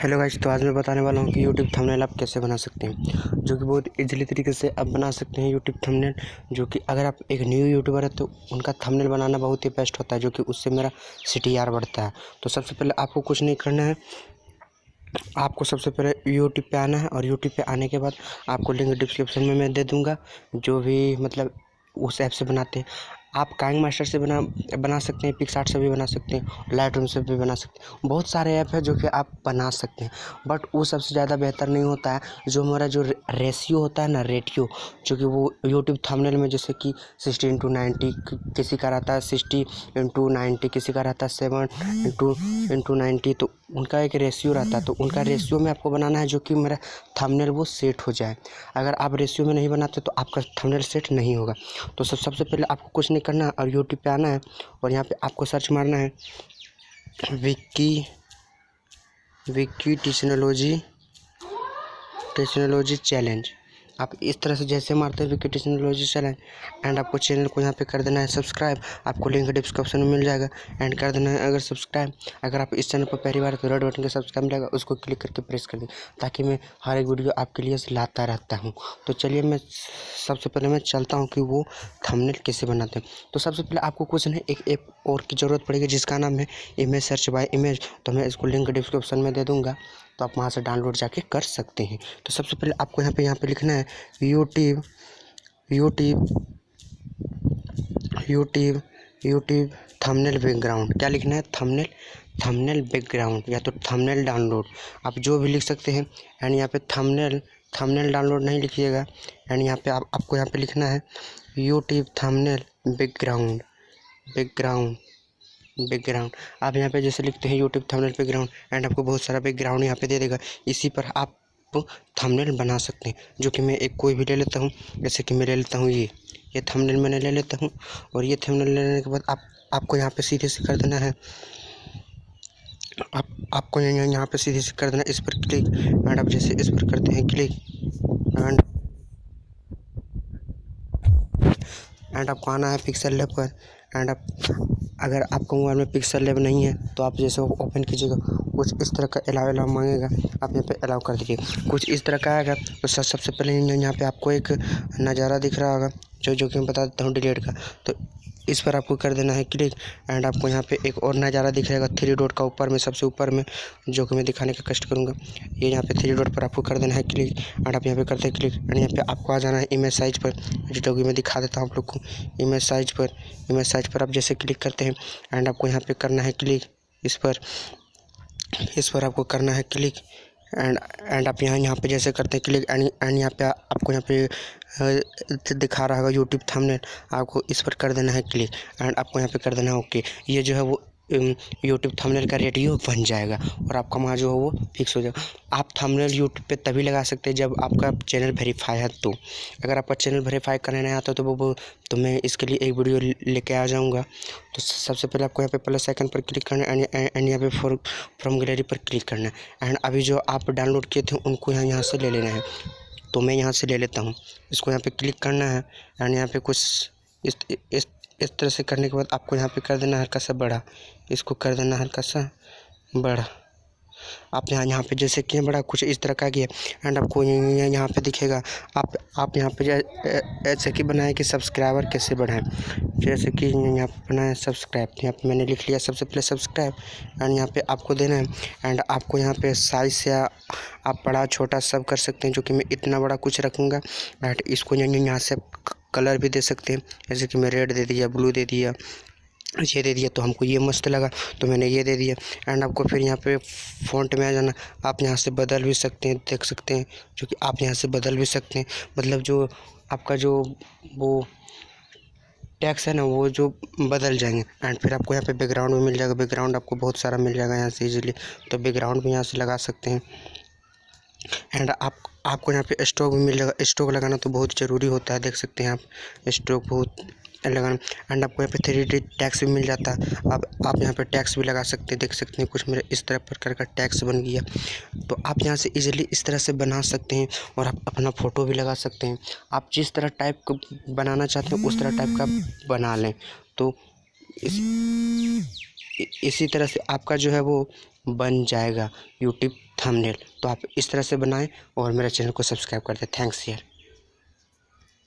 Hello guys, तो आज मैं बताने वाला हूँ कि यूट्यूब थंबनेल आप कैसे बना सकते हैं, जो कि बहुत इजीली तरीके से आप बना सकते हैं यूट्यूब थंबनेल। जो कि अगर आप एक न्यू यूट्यूबर है तो उनका थंबनेल बनाना बहुत ही बेस्ट होता है, जो कि उससे मेरा CTR बढ़ता है। तो सबसे पहले आपको कुछ नहीं करना है, आपको सबसे पहले यूट्यूब पे आना है और यूट्यूब पे आने के बाद आपको लिंक डिस्क्रिप्शन में मैं दे दूँगा। जो भी मतलब उस ऐप से बनाते हैं, आप काइंग मास्टर से बना सकते हैं, पिक्सआर्ट से भी बना सकते हैं, लाइट रूम से भी बना सकते हैं। बहुत सारे ऐप है जो कि आप बना सकते हैं, बट वो सबसे ज़्यादा बेहतर नहीं होता है। जो हमारा जो रेशियो होता है ना, रेटियो, जो कि वो यूट्यूब थंबनेल में जैसे कि 60:90 किसी का रहता है, 60:90 किसी का रहता है, 7:90, तो उनका एक रेशियो रहता है। तो उनका रेशियो में आपको बनाना है, जो कि मेरा थंबनेल वो सेट हो जाए। अगर आप रेशियो में नहीं बनाते तो आपका थंबनेल सेट नहीं होगा। तो सबसे पहले आपको कुछ नहीं करना है और यूट्यूब पे आना है और यहाँ पे आपको सर्च मारना है विक्की टेक्नोलॉजी चैलेंज। आप इस तरह से जैसे मारते हैं विक्की टेक्नोलॉजी चैलेंज, एंड आपको चैनल को यहाँ पे कर देना है सब्सक्राइब। आपको लिंक डिस्क्रिप्शन में मिल जाएगा, एंड कर देना है अगर सब्सक्राइब। अगर आप इस चैनल पर पहली बार तो रेड बटन के सब्सक्राइब मिलेगा, उसको क्लिक करके प्रेस कर दें, ताकि मैं हर एक वीडियो आपके लिए लाता रहता हूँ। तो चलिए मैं सबसे पहले मैं चलता हूँ कि वो थंबनेल कैसे बनाते हैं। तो सबसे पहले आपको कुछ नहीं, एक ऐप और की ज़रूरत पड़ेगी जिसका नाम है इमेज सर्च बाय इमेज। तो मैं इसको लिंक डिस्क्रिप्शन में दे दूँगा, तो आप वहाँ से डाउनलोड जाके कर सकते हैं। तो सबसे पहले आपको यहाँ पे लिखना है यूट्यूब थंबनेल बैकग्राउंड। क्या लिखना है? थंबनेल बैकग्राउंड, या तो थंबनेल डाउनलोड, आप जो भी लिख सकते हैं। एंड यहाँ पे थंबनेल डाउनलोड नहीं लिखिएगा। एंड यहाँ पे आपको यहाँ पे लिखना है यूट्यूब थंबनेल बैकग्राउंड। आप यहाँ पे जैसे लिखते हैं यूट्यूब थंबनेल बैकग्राउंड, एंड आपको बहुत सारा बैकग्राउंड यहाँ पे दे देगा। इसी पर आप थंबनेल बना सकते हैं, जो कि मैं एक कोई भी ले लेता हूँ। जैसे कि मैं ले लेता हूँ ये थंबनेल मैंने ले लेता हूँ। और ये थंबनेल लेने के बाद आपको यहाँ पे सीधे से कर देना है, आपको यहाँ पे सीधे से कर देना इस पर क्लिक। एंड आप जैसे इस पर करते हैं क्लिक, एंड आपको आना है पिक्सल लैब पर। एंड आप अगर आपका मोबाइल में पिक्सल लैब नहीं है तो आप जैसे ओपन कीजिएगा, कुछ इस तरह का अलाउ मांगेगा, आप यहाँ पे अलाउ कर दीजिए। कुछ इस तरह का आएगा। तो सबसे पहले यहाँ पे आपको एक नज़ारा दिख रहा होगा, जो कि मैं बता देता हूँ डिलीट का। तो इस पर आपको कर देना है क्लिक। एंड आपको यहाँ पे एक और नज़ारा दिख जाएगा 3 डॉट का ऊपर में, सबसे ऊपर में, जो कि मैं दिखाने का कष्ट करूँगा। ये यहाँ पे 3 डॉट पर आपको कर देना है क्लिक। एंड आप यहाँ पे करते हैं क्लिक, एंड यहाँ पे आपको आ जाना है इमेज साइज पर, जो कि मैं दिखा देता हूँ आप लोग को। इमेज साइज पर आप जैसे क्लिक करते हैं, एंड आपको यहाँ पे करना है क्लिक इस पर आपको करना है क्लिक। एंड आप यहाँ पे जैसे करते हैं क्लिक, एंड यहाँ पे आपको यहाँ पे दिखा रहा होगा यूट्यूब थंबनेल, आपको इस पर कर देना है क्लिक। एंड आपको यहाँ पे कर देना है ओके। ये जो है वो यूट्यूब थंबनेल का रेडियो बन जाएगा और आपका वहाँ जो है वो फिक्स हो जाएगा। आप थंबनेल यूट्यूब पे तभी लगा सकते हैं जब आपका चैनल वेरीफाई है। तो अगर आपका चैनल वेरीफाई करने नहीं आता तो मैं इसके लिए एक वीडियो लेके आ जाऊँगा। तो सबसे पहले आपको यहाँ पे प्लस आइकन पर क्लिक करना है, एंड यहाँ पे फ्रॉम गैलरी पर क्लिक करना है। एंड अभी जो आप डाउनलोड किए थे उनको यहाँ से ले लेना है। तो मैं यहाँ से ले लेता हूँ, इसको यहाँ पे क्लिक करना है। एंड यहाँ पे कुछ इस तरह से करने के बाद आपको यहाँ पे कर देना हल्का सा बड़ा, इसको कर देना हल्का सा बड़ा। आप यहाँ पे जैसे किए बड़ा, कुछ इस तरह का किया। एंड आपको यहाँ पे दिखेगा, आप यहाँ पे ऐसे कि बनाए कि सब्सक्राइबर कैसे बढ़ाएं। जैसे कि यहाँ पे बनाए सब्सक्राइब, यहाँ पे मैंने लिख लिया सबसे पहले सब्सक्राइब। एंड यहाँ पे आपको देना है। एंड आपको यहाँ पे साइज से आप बड़ा छोटा सब कर सकते हैं, जो कि मैं इतना बड़ा कुछ रखूँगा। एंड इसको यहाँ से कलर भी दे सकते हैं, जैसे कि मैं रेड दे दिया, ब्लू दे दिया, ये दे दिया। तो हमको ये मस्त लगा तो मैंने ये दे दिया। एंड आपको फिर यहाँ पे फ़ॉन्ट में आ जाना, आप यहाँ से बदल भी सकते हैं, देख सकते हैं, जो कि आप यहाँ से बदल भी सकते हैं। मतलब जो आपका जो वो टैक्स है ना, वो जो बदल जाएंगे। एंड फिर आपको यहाँ पे बैकग्राउंड भी मिल जाएगा, बैकग्राउंड आपको बहुत सारा मिल जाएगा यहाँ से ईजिली। तो बैकग्राउंड भी यहाँ से लगा सकते हैं। एंड आपको यहाँ पे स्ट्रोक भी मिल जाएगा। स्ट्रोक लगाना तो बहुत ज़रूरी होता है, देख सकते हैं आप, स्ट्रोक बहुत लगाना। एंड आपको यहाँ पे 3D टैक्स भी मिल जाता है। आप यहाँ पे टैक्स भी लगा सकते हैं, देख सकते हैं कुछ मेरे इस तरह प्रकार का टैक्स बन गया। तो आप यहाँ से इजीली इस तरह से बना सकते हैं, और आप अपना फ़ोटो भी लगा सकते हैं। आप जिस तरह टाइप का बनाना चाहते हैं उस तरह टाइप का बना लें। तो इसी तरह से आपका जो है वो बन जाएगा यूट्यूब थंबनेल। तो आप इस तरह से बनाएं और मेरे चैनल को सब्सक्राइब कर दें। थैंक्स यार।